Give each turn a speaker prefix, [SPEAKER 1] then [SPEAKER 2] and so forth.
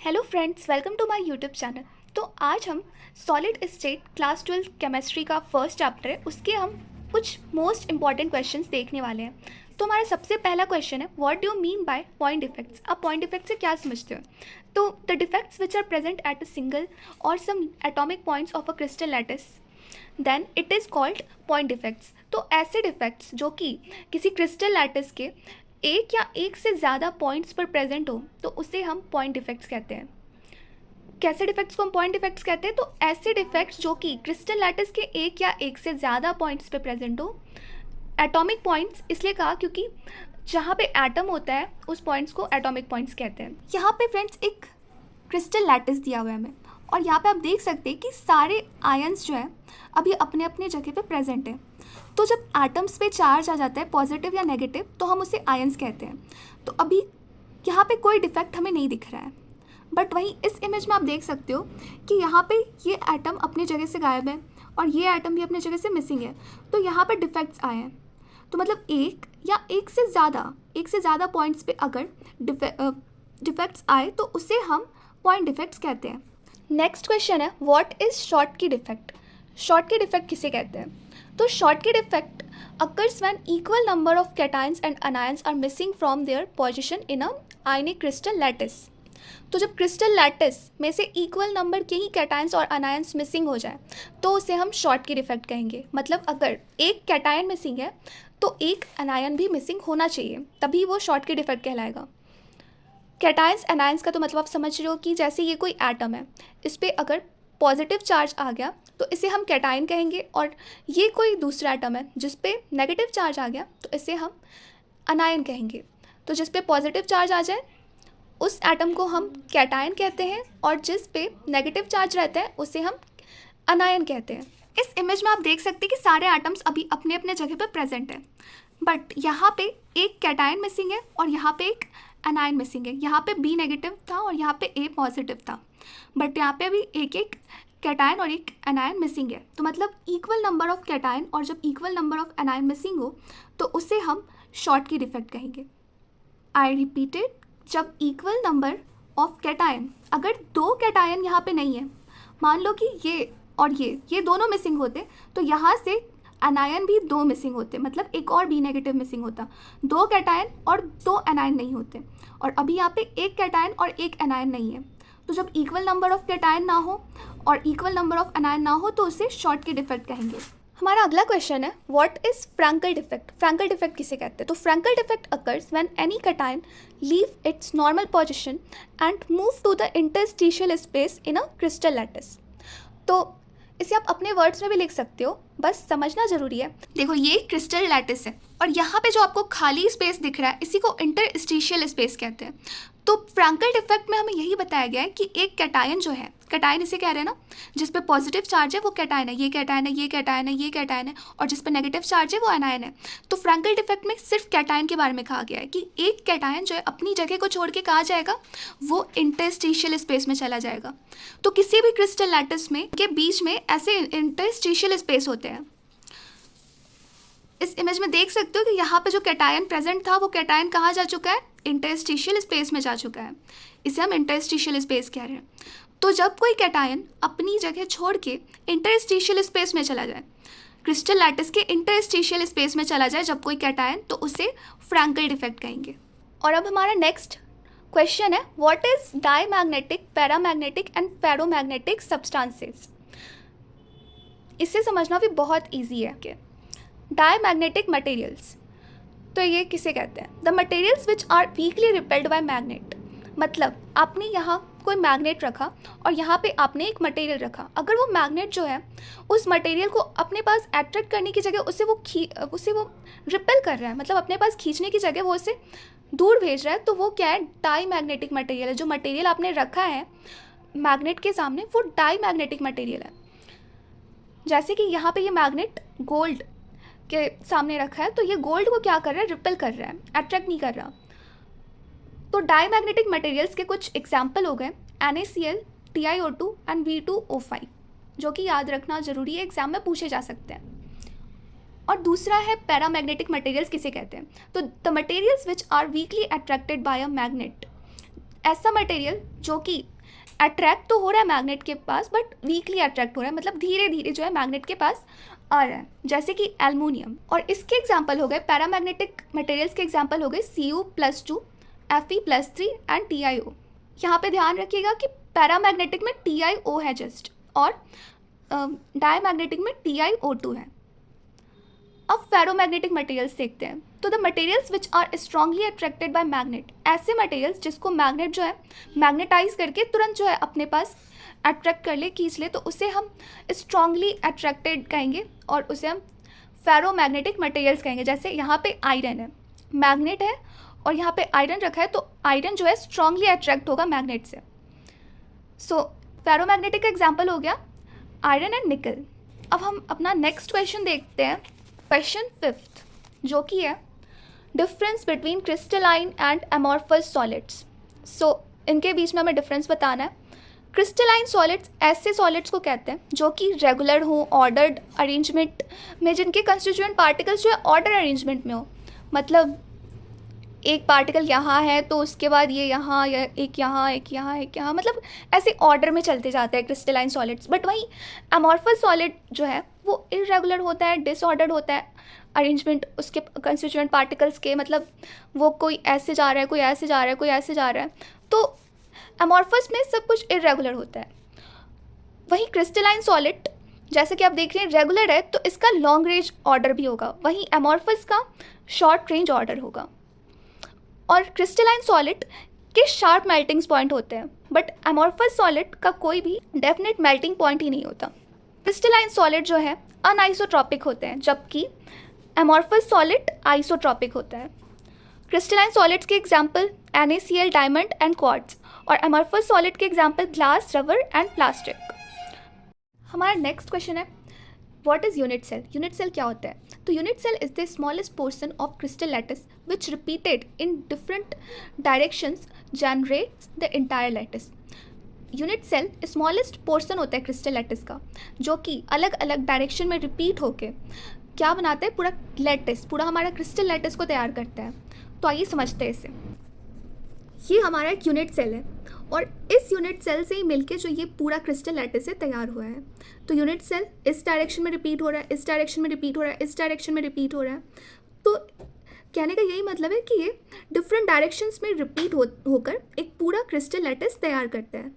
[SPEAKER 1] Hello friends, welcome to my YouTube channel. तो आज हम सॉलिड स्टेट क्लास 12 केमिस्ट्री का फर्स्ट चैप्टर है, उसके हम कुछ मोस्ट इंपॉर्टेंट क्वेश्चंस देखने वाले हैं। तो हमारा सबसे पहला क्वेश्चन है, what do you mean by point defects. आप पॉइंट डिफेक्ट से क्या समझते हो? तो the defects which are present at a single और some atomic points of a crystal lattice, then it is called point defects. तो ऐसे डिफेक्ट्स जो कि किसी क्रिस्टल लैटिस के एक या एक से ज़्यादा पॉइंट्स पर प्रेजेंट हो, तो उसे हम पॉइंट डिफेक्ट्स कहते हैं। कैसे डिफेक्ट्स को हम पॉइंट डिफेक्ट्स कहते हैं? तो ऐसे डिफेक्ट्स जो कि क्रिस्टल लैटिस के एक या एक से ज़्यादा पॉइंट्स पे प्रेजेंट हो। एटॉमिक पॉइंट्स इसलिए कहा क्योंकि जहाँ पे एटम होता है उस पॉइंट्स को एटॉमिक पॉइंट्स कहते हैं। यहाँ पे फ्रेंड्स एक क्रिस्टल लैटिस दिया हुआ है हमें, और यहाँ पे आप देख सकते हैं कि सारे आयंस जो है अभी अपने अपने जगह पे प्रेजेंट है। तो जब एटम्स पे चार्ज आ जाता है पॉजिटिव या नेगेटिव, तो हम उसे आयंस कहते हैं। तो अभी यहाँ पे कोई डिफेक्ट हमें नहीं दिख रहा है, बट वहीं इस इमेज में आप देख सकते हो कि यहाँ पे ये एटम अपनी जगह से गायब है और ये एटम भी अपनी जगह से मिसिंग है। तो यहाँ पे डिफेक्ट्स आए हैं। तो मतलब एक या एक से ज़्यादा पॉइंट्स पे अगर डिफेक्ट्स आए तो उसे हम पॉइंट डिफेक्ट्स कहते हैं। नेक्स्ट क्वेश्चन है, what is Schottky defect. Schottky defect किसे कहते हैं? तो Schottky defect occurs when equal number of cations and anions are missing from their position in a ionic crystal lattice। तो जब क्रिस्टल लैटिस में से इक्वल नंबर के ही कैटायंस और अनायंस मिसिंग हो जाए तो उसे हम शॉर्टकी डिफेक्ट कहेंगे। मतलब अगर एक कैटायन मिसिंग है तो एक अनायन भी मिसिंग होना चाहिए, तभी वो शॉर्टकी डिफेक्ट कहलाएगा। कैटायंस अनायंस का तो मतलब आप समझ रहे हो कि जैसे ये कोई एटम है, इस पर अगर पॉजिटिव चार्ज आ गया तो इसे हम कैटायन कहेंगे, और ये कोई दूसरा एटम है जिस पे नेगेटिव चार्ज आ गया तो इसे हम अनायन कहेंगे। तो जिस पे पॉजिटिव चार्ज आ जाए उस एटम को हम कैटायन कहते हैं, और जिस पे नेगेटिव चार्ज रहता है उसे हम अनायन कहते हैं। इस इमेज में आप देख सकते हैं कि सारे एटम्स अभी अपने अपने जगह पे प्रेजेंट है, बट यहाँ पे एक कैटायन मिसिंग है और यहाँ पे एक अनायन मिसिंग है। यहाँ पे बी नेगेटिव था और यहाँ पे ए पॉजिटिव था, बट यहाँ पे भी एक एक कैटायन और एक अनायन मिसिंग है। तो मतलब इक्वल नंबर ऑफ कैटायन और जब इक्वल नंबर ऑफ अनायन मिसिंग हो तो उसे हम शॉर्टकी डिफेक्ट कहेंगे। आई रिपीटेड, जब इक्वल नंबर ऑफ कैटायन, अगर दो कैटायन यहाँ पे नहीं है, मान लो कि ये और ये दोनों मिसिंग होते, तो यहाँ से अनायन भी दो मिसिंग होते, मतलब एक और बी नेगेटिव मिसिंग होता। दो कैटायन और दो अनायन नहीं होते, और अभी यहाँ पे एक कैटायन और एक अनायन नहीं है। तो जब इक्वल नंबर ऑफ कैटायन ना हो और इक्वल नंबर ऑफ अनायन ना हो तो उसे शॉर्टकी डिफेक्ट कहेंगे। हमारा अगला क्वेश्चन है, what is Frenkel defect. Frenkel defect किसे कहते हैं? तो Frenkel defect occurs when any cation leave its normal position and move to the interstitial space in a crystal lattice. तो इसे आप अपने वर्ड्स में भी लिख सकते हो, बस समझना जरूरी है। देखो, ये क्रिस्टल लैटिस है और यहाँ पे जो आपको खाली स्पेस दिख रहा है इसी को इंटरस्टिशियल स्पेस कहते हैं। तो फ्रैंकल डिफेक्ट में हमें यही बताया गया है कि एक कैटायन जो है, कैटायन इसे कह रहे हैं ना, जिस पे पॉजिटिव चार्ज है वो कैटायन है, ये कैटायन है, ये कैटायन है, ये कैटायन है, और जिस पे नेगेटिव चार्ज है वो अनायन है। तो फ्रैंकल डिफेक्ट में सिर्फ कैटायन के बारे में कहा गया है कि एक कैटायन जो है अपनी जगह को छोड़ के कहाँ जाएगा, वो इंटरस्टिशियल स्पेस में चला जाएगा। तो किसी भी क्रिस्टल लैटिस में के बीच में ऐसे इंटरस्टिशियल स्पेस होते हैं। इस इमेज में देख सकते हो कि यहाँ पे जो कैटायन प्रेजेंट था वो कैटायन कहाँ जा चुका है, इंटरस्टिशियल स्पेस में जा चुका है। इसे हम इंटरस्टिशियल स्पेस कह रहे हैं। तो जब कोई कैटायन अपनी जगह छोड़ के इंटरस्टिशियल स्पेस में चला जाए, क्रिस्टल लैटिस के इंटरस्टिशियल स्पेस में चला जाए जब कोई कैटायन, तो उसे फ्रैंकल डिफेक्ट कहेंगे। और अब हमारा नेक्स्ट क्वेश्चन है, what is diamagnetic, paramagnetic and ferromagnetic substances. इसे समझना भी बहुत ईजी है कि डायमैग्नेटिक मटेरियल्स, तो ये किसे कहते हैं? The materials which are weakly repelled by magnet. मतलब आपने यहाँ कोई मैग्नेट रखा और यहाँ पे आपने एक मटेरियल रखा, अगर वो मैग्नेट जो है उस मटेरियल को अपने पास अट्रैक्ट करने की जगह उसे वो रिपेल कर रहा है, मतलब अपने पास खींचने की जगह वो उसे दूर भेज रहा है, तो वो क्या है, डायमैग्नेटिक मटेरियल है। जो मटेरियल आपने रखा है मैग्नेट के सामने वो डायमैग्नेटिक मटेरियल है। जैसे कि यहाँ पे ये मैग्नेट गोल्ड के सामने रखा है, तो ये गोल्ड को क्या कर रहा है, रिपेल कर रहा है, अट्रैक्ट नहीं कर रहा। तो डायमैग्नेटिक मटेरियल्स के कुछ एग्जाम्पल हो गए NaCl, TiO2 एंड V2O5, जो कि याद रखना जरूरी है, एग्जाम में पूछे जा सकते हैं। और दूसरा है पैरामैग्नेटिक मटेरियल्स किसे कहते हैं? तो the materials which are weakly attracted by a magnet, ऐसा मटेरियल जो कि अट्रैक्ट तो हो रहा है मैग्नेट के पास बट वीकली अट्रैक्ट हो रहा है, मतलब धीरे धीरे जो है मैग्नेट के पास आ रहा है, जैसे कि एल्युमिनियम। और इसके एग्जाम्पल हो गए पैरामैग्नेटिक मटेरियल्स के एग्जाम्पल हो गए Cu+2, Fe+3 एंड TiO। यहाँ पे ध्यान रखिएगा कि पैरामैग्नेटिक में TiO है जस्ट, और डायमैग्नेटिक में TiO2 है। अब फेरोमैग्नेटिक मटेरियल्स देखते हैं। तो the materials which are strongly attracted by magnet, ऐसे मटेरियल्स जिसको मैग्नेट जो है मैग्नेटाइज करके तुरंत जो है अपने पास अट्रैक्ट कर ले, खींच ले, तो उसे हम स्ट्रांगली अट्रैक्टेड कहेंगे और उसे हम फेरोमैग्नेटिक मटेरियल्स कहेंगे। जैसे यहाँ पे आयरन है, मैग्नेट है और यहाँ पे आयरन रखा है, तो आयरन जो है स्ट्रांगली अट्रैक्ट होगा मैग्नेट से। सो फेरोमैग्नेटिक का एग्जाम्पल हो गया आयरन एंड निकल। अब हम अपना नेक्स्ट क्वेश्चन देखते हैं, क्वेश्चन 5th, जो कि है difference between crystalline and amorphous solids. So इनके बीच में हमें डिफरेंस बताना है। क्रिस्टलाइन सॉलिड्स ऐसे सॉलिड्स को कहते हैं जो कि रेगुलर हो, ऑर्डर्ड अरेंजमेंट में, जिनके कंस्टिट्यूएंट पार्टिकल्स जो है ऑर्डर अरेंजमेंट में हो, मतलब एक पार्टिकल यहाँ है तो उसके बाद ये यहाँ, या एक यहाँ, एक यहाँ, एक यहाँ, मतलब ऐसे ऑर्डर में चलते जाते हैं क्रिस्टलाइन सॉलिड्स। बट वहीं अमॉर्फस सॉलिड जो है वो इरेगुलर होता है, डिसऑर्डर्ड होता है अरेंजमेंट उसके कंस्टिट्यूएंट पार्टिकल्स के, मतलब वो कोई ऐसे जा रहा है, कोई ऐसे जा रहा है, कोई ऐसे जा रहा है, तो अमॉर्फस में सब कुछ इरेगुलर होता है। वहीं क्रिस्टलाइन सॉलिड जैसे कि आप देख रहे हैं रेगुलर है, तो इसका लॉन्ग रेंज ऑर्डर भी होगा, वहीं अमॉर्फस का शॉर्ट रेंज ऑर्डर होगा। और क्रिस्टलाइन सॉलिड के शार्प मेल्टिंग पॉइंट होते हैं, बट अमॉर्फस सॉलिड का कोई भी डेफिनेट मेल्टिंग पॉइंट ही नहीं होता। क्रिस्टलाइन सॉलिड जो है अनआइसोट्रॉपिक होते हैं, जबकि अमॉर्फस सॉलिड आइसोट्रॉपिक होता है। क्रिस्टलाइन सॉलिड्स के example NaCl, diamond and quartz, और अमॉर्फस सॉलिड के example glass, rubber and plastic. हमारा नेक्स्ट क्वेश्चन है what is unit cell. Unit cell क्या होता है? तो unit cell is the smallest portion of crystal lattice which repeated in different directions generates the entire lattice. Unit cell smallest portion होता है crystal lattice का, जो कि अलग अलग डायरेक्शन में रिपीट होके क्या बनाता है, पूरा लैटिस, पूरा हमारा क्रिस्टल लैटिस को तैयार करता है। तो आइए समझते हैं इसे। ये हमारा एक यूनिट सेल है और इस यूनिट सेल से ही मिलके जो ये पूरा क्रिस्टल लैटिस से तैयार हुआ है। तो यूनिट सेल इस डायरेक्शन में रिपीट हो रहा है, इस डायरेक्शन में रिपीट हो रहा है, इस डायरेक्शन में रिपीट हो रहा है। तो कहने का यही मतलब है कि ये डिफरेंट डायरेक्शंस में रिपीट होकर एक पूरा क्रिस्टल लैटिस तैयार करता है।